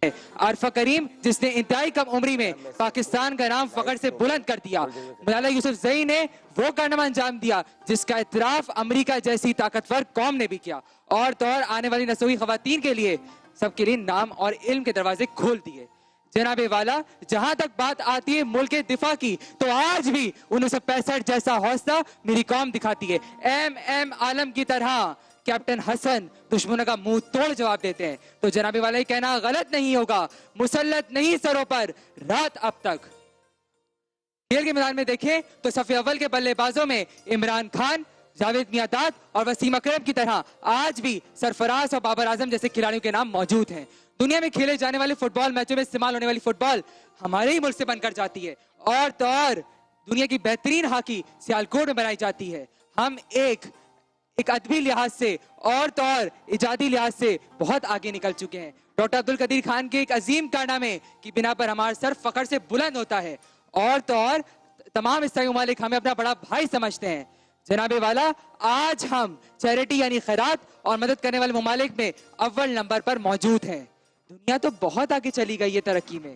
عارفہ کریم جس نے انتہائی کم عمری میں پاکستان کا نام فخر سے بلند کر دیا. ملالہ یوسف زئی نے وہ کارنامہ انجام دیا جس کا اعتراف امریکہ جیسی طاقتور قوم نے بھی کیا اور تو اور آنے والی نسلی خواتین کے لیے سب کے لیے نام اور علم کے دروازے کھول دیے. جناب والا جہاں تک بات آتی ہے ملک دفاع کی تو آج بھی 1965 جیسا حوصلہ میری قوم دکھاتی ہے. ایم عالم کی طرح کیپٹن حسن دشمنوں کا منہ توڑ جواب دیتے ہیں. تو جناب والا یہ کہنا غلط نہیں ہوگا مسلط نہیں سروں پر رات اب تک. کھیل کے میدان میں دیکھیں تو صف اول کے بلے بازوں میں عمران خان جاوید میاں اور وسیم اکرم کی طرح آج بھی سرفراز اور بابر اعظم جیسے کھلاڑیوں کے نام موجود ہیں. دنیا میں کھیلے جانے والے فٹ بال میچوں میں استعمال ہونے والی فٹ بال ہمارے ہی ملک سے بن کر جاتی ہے اور تو اور دنیا کی بہترین ہاکی سیالکوٹ میں بنائی جاتی ہے. ہم ایک ادبی لحاظ سے اور تو اور ایجادی لحاظ سے بہت آگے نکل چکے ہیں. ڈاکٹر عبدالقدیر خان کے ایک عظیم کارنامے کی بنا پر ہمارا سر فخر سے بلند ہوتا ہے اور تو اور تمام اسلامی ممالک ہمیں اپنا بڑا بھائی سمجھتے ہیں. جناب والا آج ہم چیریٹی یعنی خیرات اور مدد کرنے والے ممالک میں اول نمبر پر موجود ہیں. دنیا تو بہت آگے چلی گئی ہے ترقی میں.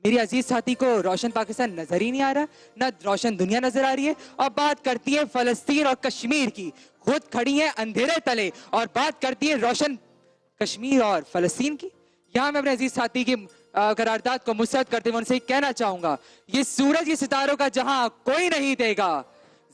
میری عزیز ساتھی کو روشن پاکستان نظر ہی نہیں آ رہا نہ روشن دنیا نظر آ رہی ہے. اور بات کرتی ہے فلسطین اور کشمیر کی خود کھڑی ہیں اندھیرے تلے اور بات کرتی ہے روشن کشمیر اور فلسطین کی. یہاں میں اپنے عزیز ساتھی کی قرارداد کو مسترد کرتے ہوئے ان سے کہنا چاہوں گا یہ سورج یہ ستاروں کا جہاں کوئی نہیں دے گا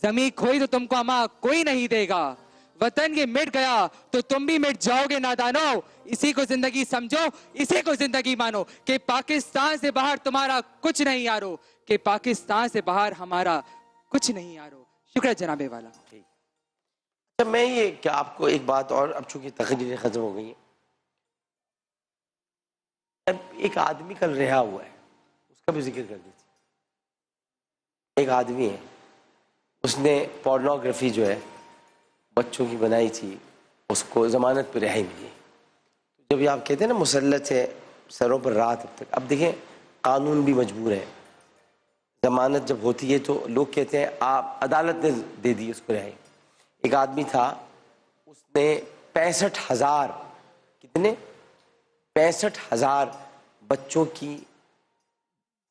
زمین کھوئی تو تم کو اما کوئی نہیں دے گا وطن یہ مٹ گیا تو تم بھی مٹ جاؤ گے نادانو. اسی کو زندگی سمجھو اسی کو زندگی مانو کہ پاکستان سے باہر تمہارا کچھ نہیں یارو کہ پاکستان سے باہر ہمارا کچھ نہیں یارو. شکریہ جناب والا. اچھا میں یہ کہ آپ کو ایک بات اور اب چونکہ تقریریں ختم ہو گئی ہیں اب ایک آدمی کل رہا ہوا ہے اس کا بھی ذکر کر دیجیے. ایک آدمی ہے اس نے پورنوگرافی جو ہے بچوں کی بنائی تھی اس کو ضمانت پہ رہائی ملی. جب یہ آپ کہتے ہیں نا مسلط ہے سروں پر رات اب تک اب دیکھیں قانون بھی مجبور ہے. ضمانت جب ہوتی ہے تو لوگ کہتے ہیں آپ عدالت نے دے دی اس کو رہائی. ایک آدمی تھا اس نے 65,000 کتنے 65,000 بچوں کی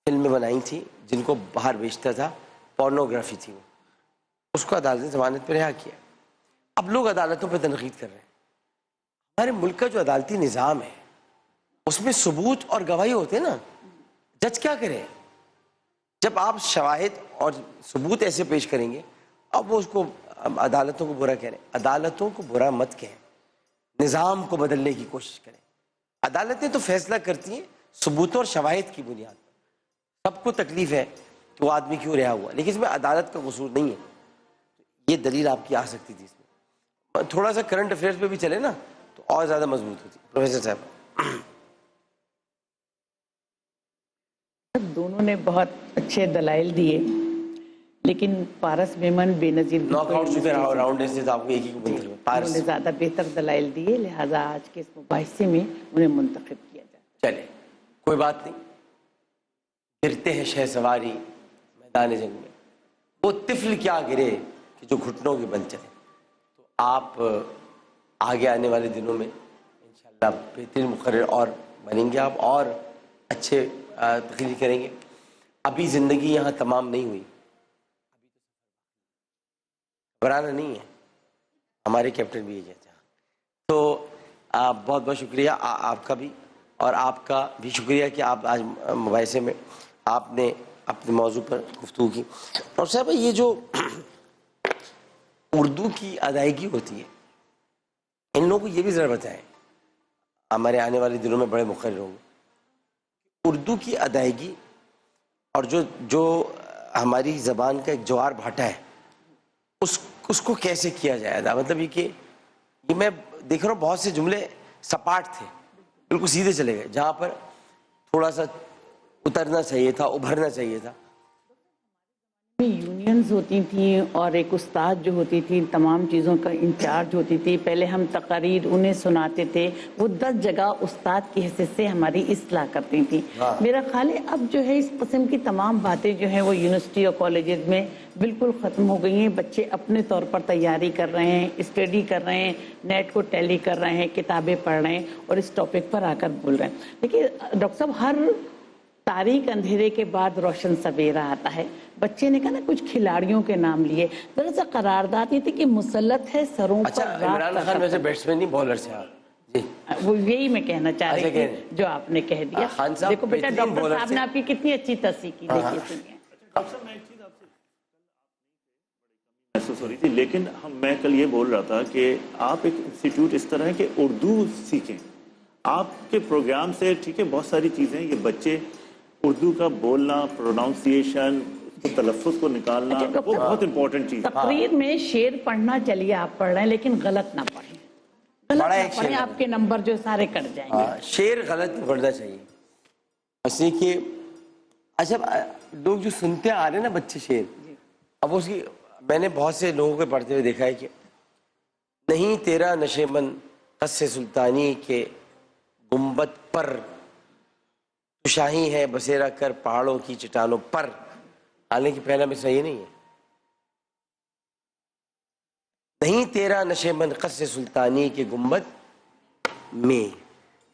فلمیں بنائی تھیں جن کو باہر بیچتا تھا. پورنوگرافی تھی وہ. اس کو عدالت نے ضمانت پہ رہا کیا. اب لوگ عدالتوں پہ تنقید کر رہے ہیں. ہمارے ملک کا جو عدالتی نظام ہے اس میں ثبوت اور گواہی ہوتے ہیں نا. جج کیا کرے جب آپ شواہد اور ثبوت ایسے پیش کریں گے اب وہ اس کو عدالتوں کو برا کہہ رہے ہیں. عدالتوں کو برا مت کہیں نظام کو بدلنے کی کوشش کریں. عدالتیں تو فیصلہ کرتی ہیں ثبوتوں اور شواہد کی بنیاد پر. سب کو تکلیف ہے کہ وہ آدمی کیوں رہا ہوا لیکن اس میں عدالت کا قصور نہیں ہے. یہ دلیل آپ کی آ سکتی تھی. اس میں تھوڑا سا کرنٹ افیئرز پہ بھی چلے نا تو اور زیادہ مضبوط ہوتی. پروفیسر صاحب دونوں نے بہت اچھے دلائل دیے لیکن پارس میمن بے نظیر ناک آؤٹ سے راؤنڈ ایسے تو آپ کو ایک ہی کو بنتے ہوئے انہوں نے زیادہ بہتر دلائل دیے لہٰذا آج کے اس مباحثے میں انہیں منتخب کیا جائے. چلے کوئی بات نہیں. گرتے ہیں شہ سواری میدان جنگ میں وہ طفل کیا گرے کہ جو گھٹنوں کے بل چلے. تو آپ آگے آنے والے دنوں میں انشاءاللہ بہترین مقرر اور بنیں گے آپ اور اچھے تقریر کریں گے. ابھی زندگی یہاں تمام نہیں ہوئی. گھبرانا نہیں ہے. ہمارے کیپٹن بھی یہ کہتے ہیں. تو بہت بہت شکریہ آپ کا بھی اور آپ کا بھی شکریہ کہ آپ آج مباحثے میں آپ نے اپنے موضوع پر گفتگو کی. اور صاحب یہ جو اردو کی ادائیگی ہوتی ہے ان لوگوں کو یہ بھی ذرا بتائیں ہمارے آنے والے دنوں میں بڑے مقرر ہوں گے. اردو کی ادائیگی اور جو ہماری زبان کا ایک جوار بھاٹا ہے اس کو کیسے کیا جائے ادا. مطلب یہ کہ یہ میں دیکھ رہا ہوں بہت سے جملے سپاٹ تھے بالکل سیدھے چلے گئے جہاں پر تھوڑا سا اترنا چاہیے تھا ابھرنا چاہیے تھا. یونین ڈینز ہوتی تھیں اور ایک استاد جو ہوتی تھی تمام چیزوں کا انچارج ہوتی تھی. پہلے ہم تقاریر انہیں سناتے تھے, وہ 10 جگہ استاد کی حیثیت سے ہماری اصلاح کرتی تھیں. میرا خیال ہے اب جو ہے اس قسم کی تمام باتیں جو ہیں وہ یونیورسٹی اور کالجز میں بالکل ختم ہو گئی ہیں. بچے اپنے طور پر تیاری کر رہے ہیں, اسٹڈی کر رہے ہیں, نیٹ کو ٹیلی کر رہے ہیں, کتابیں پڑھ رہے ہیں اور اس ٹاپک پر آ کر بول رہے ہیں. دیکھیے ڈاکٹر صاحب, ہر تاریک اندھیرے کے بعد روشن سویرا آتا ہے. بچے نے کہا نا کچھ کھلاڑیوں کے نام لیے, دراصل قرارداد یہ تھی کہ مسلط ہے سروں اچھا پر عمران خان ویسے بیٹسمین نہیں بالر سے جی وہ یہی میں کہنا چاہ رہی تھی جو آپ نے کہہ دیا. خان صاحب دیکھو بیٹا بہترین ڈاکٹر bowler صاحب تھے. نے آپ کی کتنی اچھی تصحیح کی, دیکھیے سنیے. محسوس ہو رہی تھی, لیکن میں کل یہ بول رہا تھا کہ آپ ایک انسٹیٹیوٹ اس طرح ہے کہ اردو سیکھیں. آپ کے پروگرام سے ٹھیک ہے بہت ساری چیزیں, یہ بچے اردو کا بولنا, پروناؤنسیشن, تلفظ کو نکالنا, وہ بہت امپورٹنٹ چیز ہے. تقریر میں شعر پڑھنا چلیے آپ پڑھ رہے ہیں لیکن غلط نہ پڑھیں, غلط بڑا نہ ایک پڑھیں, شعر آپ کے نمبر جو سارے کٹ جائیں گے. شعر غلط نہیں پڑھنا چاہیے. ایسے کہ اچھا لوگ جو سنتے آ رہے ہیں نا بچے شعر, اب اس کی میں نے بہت سے لوگوں کو پڑھتے ہوئے دیکھا ہے کہ نہیں تیرا نشے من قص سلطانی کے گنبد پر تو شاہی ہے بسیرا کر پہاڑوں کی چٹانوں پر. حالانکہ پہلا میں صحیح نہیں ہے. نہیں تیرا نشے من قص سلطانی کے گنبد میں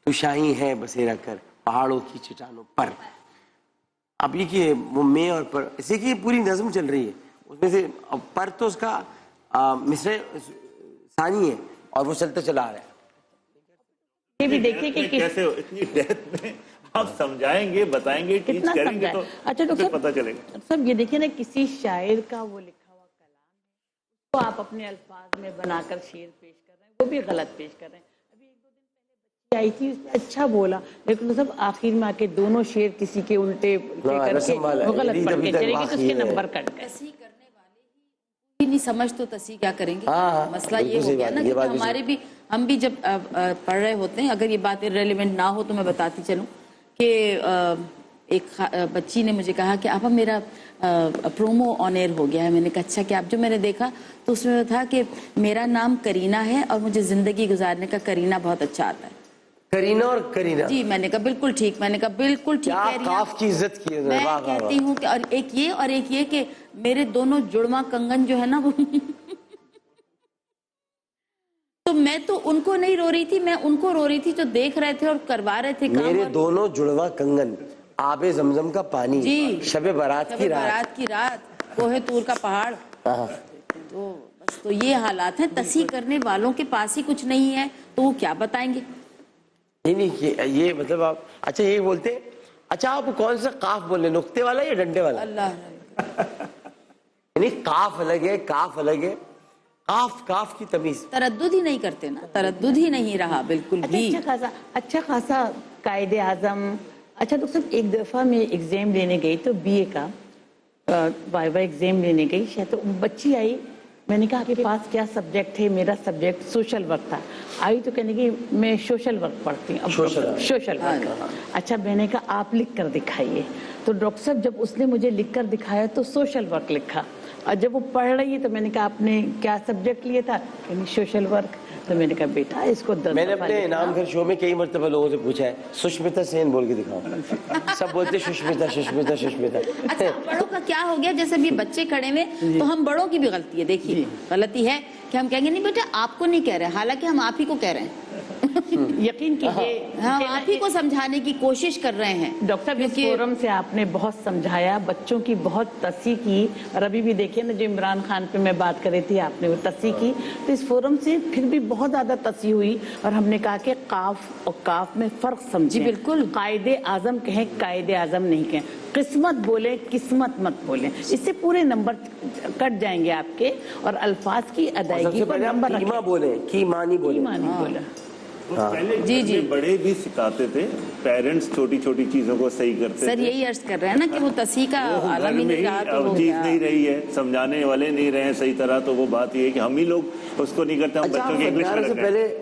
تو شاہی ہے بسیرا کر پہاڑوں کی چٹانوں پر. اب یہ کہ وہ میں اور پر, اسے کہ پوری نظم چل رہی ہے, اس میں سے پر تو اس کا مصرع ثانی ہے اور وہ چلتا چلا آ رہا ہے. یہ بھی دیکھیے کہ کیسے اتنی ڈیپتھ میں آپ سمجھائیں گے, بتائیں گے, ٹیچ کتنا کریں گے سمجھائیں. تو اچھا ڈاکٹر پھر پتہ صاحب, چلے گا. ڈاکٹر صاحب یہ دیکھیے نا کسی شاعر کا وہ لکھا ہوا کلام ہے, اس کو آپ اپنے الفاظ میں بنا کر شعر پیش کر رہے ہیں, وہ بھی غلط پیش کر رہے ہیں. ابھی 1-2 دن پہلے بچی آئی تھی, اس نے اچھا بولا, لیکن سب آخر میں آ کے دونوں شعر کسی کے الٹے کر کے وہ غلط پڑھ کے چلے گی تو اس کے نمبر کٹ گئے. ہی نہیں سمجھ تو تصحیح کیا کریں گے. مسئلہ یہ ہو گیا نا کہ ہمارے بھی, ہم بھی جب پڑھ رہے ہوتے ہیں, اگر یہ باتیں ریلیونٹ نہ ہو تو میں بتاتی چلوں کہ ایک بچی نے مجھے کہا کہ آپ میرا پرومو آن ایئر ہو گیا ہے. میں نے کہا اچھا, کہ آپ جو میں نے دیکھا تو اس میں تھا کہ میرا نام کرینہ ہے اور مجھے زندگی گزارنے کا کرینہ بہت اچھا آتا ہے. کرینہ اور کرینہ, جی میں نے کہا بالکل ٹھیک, میں نے کہا بالکل ٹھیک کہہ رہی ہیں. کاف کی عزت کی ہے. میں کہتی ہوں کہ اور ایک یہ کہ میرے دونوں جڑواں کنگن جو ہے نا وہ تو میں تو ان کو نہیں رو رہی تھی, میں ان کو رو رہی تھی جو دیکھ رہے تھے اور کروا رہے تھے کام. میرے دونوں جڑواں کنگن, آب زمزم کا پانی, جی, شب بارات کی رات, کوہ طور کا پہاڑ. تو بس تو یہ حالات ہیں. تصحیح کرنے والوں کے پاس ہی کچھ نہیں ہے تو وہ کیا بتائیں گے. نہیں یہ مطلب آپ اچھا یہ بولتے, اچھا آپ کون سا قاف بولے, نقطے والا یا ڈنڈے والا؟ اللہ یعنی قاف الگ ہے, کاف الگ ہے, کاف کی تمیز. تردد ہی نہیں کرتے نا, تردد ہی نہیں رہا بالکل بھی. اچھا خاصا قائد اعظم. اچھا ڈاکٹر صاحب, ایک دفعہ میں ایگزام لینے گئی تو بی اے کا وائوا ایگزام لینے گئی, شاید تو بچی آئی, میں نے کہا آپ کے پاس کیا سبجیکٹ ہے؟ میرا سبجیکٹ سوشل ورک تھا. آئی تو کہنے کی میں سوشل ورک پڑھتی ہوں. Social work. اچھا میں نے کہا آپ لکھ کر دکھائیے. تو ڈاکٹر صاحب جب اس نے مجھے لکھ کر دکھایا تو سوشل ورک لکھا, اور جب وہ پڑھ رہی ہے تو میں نے کہا آپ نے کیا سبجیکٹ لیا تھا؟ کہنی سوشل ورک. تو میں نے کہا بیٹا اس کو میں نے اپنے انعام گھر شو میں کئی مرتبہ لوگوں سے پوچھا ہے, سشمتا سین بول کے دکھاؤ. سب بولتے سشمتا. اچھا بڑوں کا کیا ہو گیا, جیسے بھی بچے کھڑے ہوئے تو ہم بڑوں کی بھی غلطی ہے. دیکھیے غلطی ہے کہ ہم کہیں گے نہیں بیٹا آپ کو نہیں کہہ رہے, حالانکہ ہم آپ ہی کو کہہ رہے ہیں. یقین کیجیے ہم آپ ہی کو سمجھانے کی کوشش کر رہے ہیں. ڈاکٹر اس فورم سے آپ نے بہت سمجھایا, بچوں کی بہت تصحیح کی, اور ابھی بھی دیکھیے نا جو عمران خان پہ میں بات کر رہی تھی آپ نے وہ تصحیح کی, تو اس فورم سے پھر بھی بہت زیادہ تصحیح ہوئی. اور ہم نے کہا کہ قاف اور کاف میں فرق سمجھیں. جی بالکل. قائد اعظم کہیں, قائد اعظم نہیں کہیں. قسمت بولیں, قسمت مت بولیں. اس سے پورے نمبر کٹ جائیں گے آپ کے, اور الفاظ کی ادائیگی پر نمبر رکھیں. کیما بولیں, کی معنی بولیں. بولیں. پہلے بڑے بھی سکھاتے تھے, پیرنٹس چھوٹی چھوٹی چیزوں کو صحیح کرتے تھے. سر یہی عرض کر رہے ہیں نا کہ وہ تصحیح کا عالم ہی نہیں رہا, تو چیز نہیں رہی ہے, سمجھانے والے نہیں رہے صحیح طرح. تو وہ بات یہ ہے کہ ہم ہی لوگ اس کو نہیں کرتے, ہم بچوں کی انگلش میں سے پہلے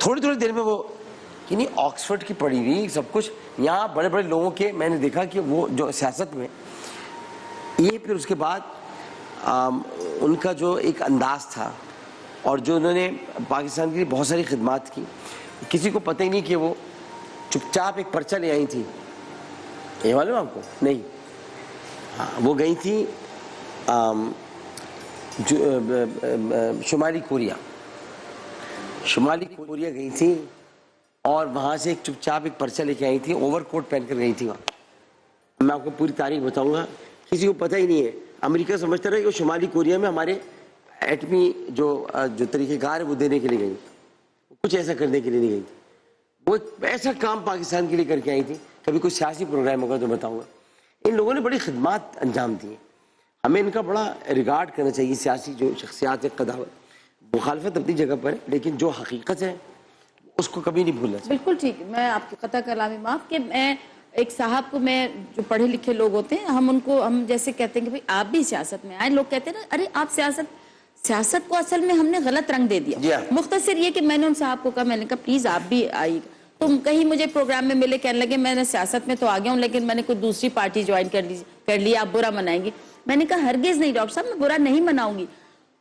تھوڑی تھوڑی دیر میں وہ یعنی آکسفورڈ کی پڑھی ہوئی سب کچھ, یہاں بڑے بڑے لوگوں کے میں نے دیکھا کہ وہ جو سیاست میں یہ, پھر اس کے بعد ان کا جو ایک انداز تھا اور جو انہوں نے پاکستان کے لیے بہت ساری خدمات کی, کسی کو پتہ ہی نہیں کہ وہ چپ چاپ ایک پرچہ لے آئی تھی. یہ معلوم آپ کو نہیں؟ ہاں, وہ گئی تھی شمالی کوریا گئی تھی, اور وہاں سے ایک چپ چاپ ایک پرچہ لے کے آئی تھی, اوور کوٹ پہن کر گئی تھی وہاں. میں آپ کو پوری تاریخ بتاؤں گا, کسی کو پتہ ہی نہیں ہے. امریکہ سمجھتا رہا کہ وہ شمالی کوریا میں ہمارے ایٹمی جو طریقہ کار ہے وہ دینے کے لیے گئی, کچھ ایسا کرنے کے لیے نہیں گئی تھی. وہ ایسا کام پاکستان کے لیے کر کے آئی تھی. کبھی کوئی سیاسی پروگرام ہوگا تو بتاؤں گا. ان لوگوں نے بڑی خدمات انجام دی ہیں, ہمیں ان کا بڑا ریگارڈ کرنا چاہیے. سیاسی جو شخصیات قداوت, مخالفت اپنی جگہ پر ہے, لیکن جو حقیقت ہے اس کو کبھی نہیں بھولنا چاہیے. بالکل ٹھیک. میں آپ کو قطع کلامی معاف کہ میں ایک صاحب کو, میں جو پڑھے لکھے لوگ ہوتے ہیں ہم جیسے کہتے ہیں کہ بھئی آپ بھی سیاست میں آئیں, لوگ کہتے ہیں نا ارے آپ سیاست کو اصل میں ہم نے غلط رنگ دے دیا. مختصر یہ کہ میں نے ان صاحب کو کہا, میں نے کہا پلیز آپ بھی آئیے. تم کہیں مجھے پروگرام میں ملے, کہنے لگے میں نے سیاست میں تو آ گیا ہوں لیکن میں نے کوئی دوسری پارٹی جوائن کر لی, آپ برا منائیں گی. میں نے کہا ہرگز نہیں ڈاکٹر صاحب, میں برا نہیں مناؤں گی.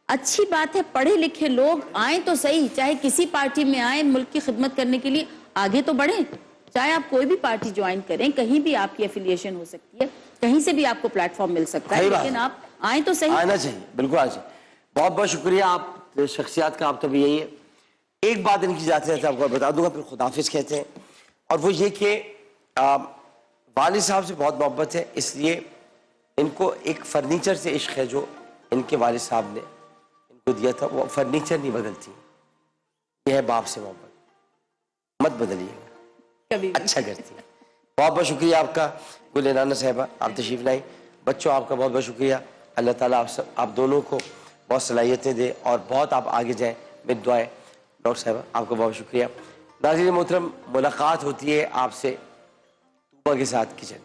اچھی بات ہے پڑھے لکھے لوگ آئیں تو صحیح, چاہے کسی پارٹی میں آئیں, ملک کی خدمت کرنے کے لیے آگے تو بڑھیں. چاہے آپ کوئی بھی پارٹی جوائن کریں, کہیں بھی آپ کی ایفیلیشن ہو سکتی ہے, کہیں سے بھی آپ کو پلیٹ فارم مل سکتا ہے, لیکن آپ آئیں تو صحیح. آنا چاہیے, بالکل آنا چاہیے. بہت بہت شکریہ. آپ شخصیات کا آپ تو بھی یہی ہے. ایک بات ان کی جاتے رہتے آپ کو بتا دوں گا, پھر خداحافظ کہتے ہیں, اور وہ یہ کہ والد صاحب سے بہت محبت ہے, اس لیے ان کو ایک فرنیچر سے عشق ہے جو ان کے والد صاحب نے ان کو دیا تھا. وہ فرنیچر نہیں بدلتی, یہ ہے باپ سے محبت, مت بدلیے گا, اچھا کرتی ہے. بہت بہت شکریہ آپ کا. گل رانا صاحبہ آپ تشریف لائیں. بچوں آپ کا بہت بہت شکریہ. اللہ تعالیٰ آپ دونوں کو بہت صلاحیتیں دے اور بہت آپ آگے جائیں, میری دعائیں. ڈاکٹر صاحبہ آپ کا بہت شکریہ. ناظرین محترم, ملاقات ہوتی ہے آپ سے طوبہ کے ساتھ کچن.